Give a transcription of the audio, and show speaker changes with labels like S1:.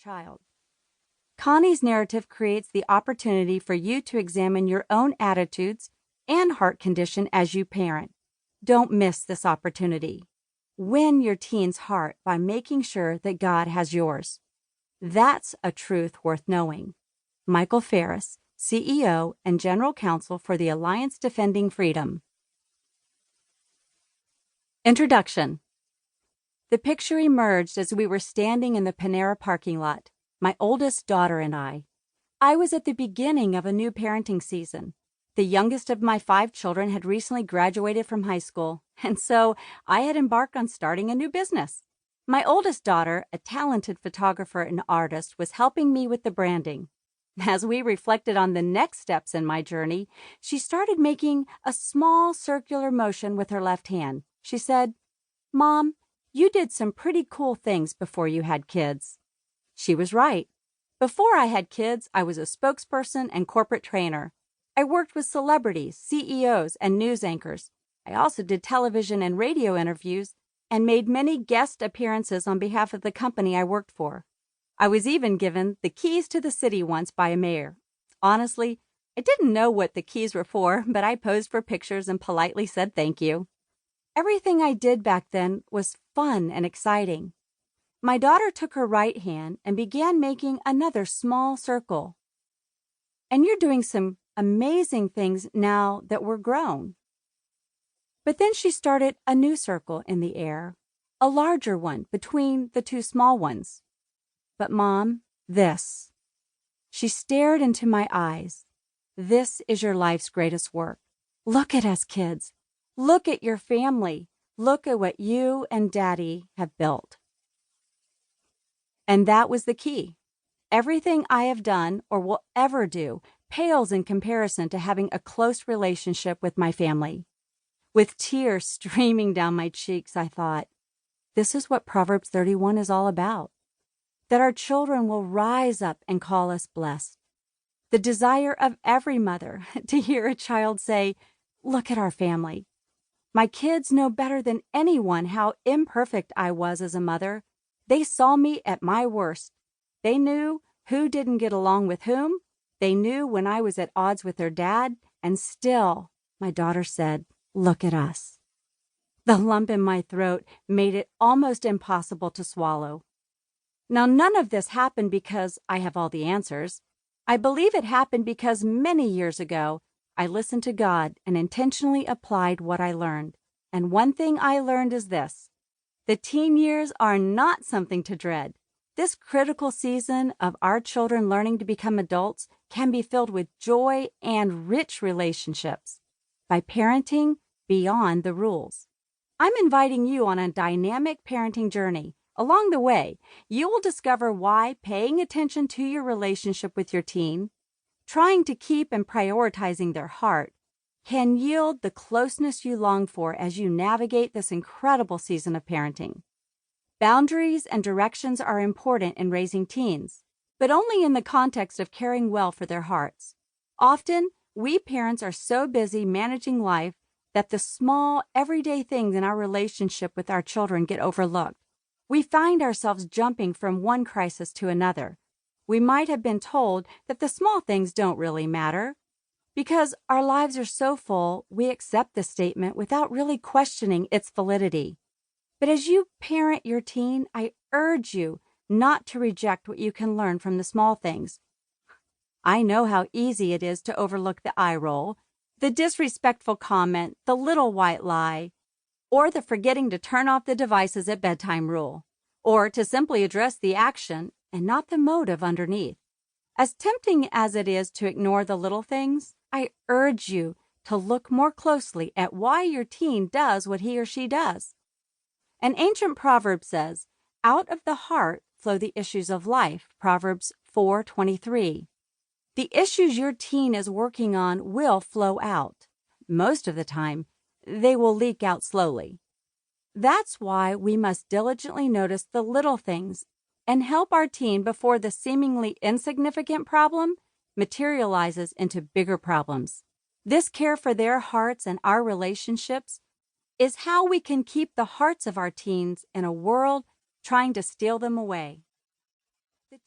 S1: child. Connie's narrative creates the opportunity for you to examine your own attitudes and heart condition as you parent. Don't miss this opportunity. Win your teen's heart by making sure that God has yours. That's a truth worth knowing. Michael Ferris, CEO and General Counsel for the Alliance Defending Freedom. Introduction. The picture emerged as we were standing in the Panera parking lot, my oldest daughter and I. I was at the beginning of a new parenting season. The youngest of my 5 children had recently graduated from high school, and so I had embarked on starting a new business. My oldest daughter, a talented photographer and artist, was helping me with the branding. As we reflected on the next steps in my journey, she started making a small circular motion with her left hand. She said, "Mom, you did some pretty cool things before you had kids." She was right. Before I had kids, I was a spokesperson and corporate trainer. I worked with celebrities, CEOs, and news anchors. I also did television and radio interviews and made many guest appearances on behalf of the company I worked for. I was even given the keys to the city once by a mayor. Honestly, I didn't know what the keys were for, but I posed for pictures and politely said thank you. Everything I did back then was fun and exciting. My daughter took her right hand and began making another small circle. "And you're doing some amazing things now that we're grown." But then she started a new circle in the air, a larger one between the 2 small ones. "But Mom, this." She stared into my eyes. "This is your life's greatest work. Look at us, kids. Look at your family. Look at what you and Daddy have built." And that was the key. Everything I have done or will ever do pales in comparison to having a close relationship with my family. With tears streaming down my cheeks, I thought, this is what Proverbs 31 is all about. That our children will rise up and call us blessed. The desire of every mother to hear a child say, "Look at our family." My kids know better than anyone how imperfect I was as a mother. They saw me at my worst. They knew who didn't get along with whom. They knew when I was at odds with their dad. And still, my daughter said, "Look at us." The lump in my throat made it almost impossible to swallow. Now, none of this happened because I have all the answers. I believe it happened because many years ago, I listened to God and intentionally applied what I learned. And one thing I learned is this: the teen years are not something to dread. This critical season of our children learning to become adults can be filled with joy and rich relationships by parenting beyond the rules. I'm inviting you on a dynamic parenting journey. Along the way, you will discover why paying attention to your relationship with your teen, trying to keep and prioritizing their heart, can yield the closeness you long for as you navigate this incredible season of parenting. Boundaries and directions are important in raising teens, but only in the context of caring well for their hearts. Often, we parents are so busy managing life that the small, everyday things in our relationship with our children get overlooked. We find ourselves jumping from one crisis to another. We might have been told that the small things don't really matter. Because our lives are so full, we accept the statement without really questioning its validity. But as you parent your teen, I urge you not to reject what you can learn from the small things. I know how easy it is to overlook the eye roll, the disrespectful comment, the little white lie, or the forgetting to turn off the devices at bedtime rule, or to simply address the action and not the motive underneath. As tempting as it is to ignore the little things, I urge you to look more closely at why your teen does what he or she does. An ancient proverb says, "Out of the heart flow the issues of life," Proverbs 4:23. The issues your teen is working on will flow out. Most of the time, they will leak out slowly. That's why we must diligently notice the little things and help our teen before the seemingly insignificant problem materializes into bigger problems. This care for their hearts and our relationships is how we can keep the hearts of our teens in a world trying to steal them away.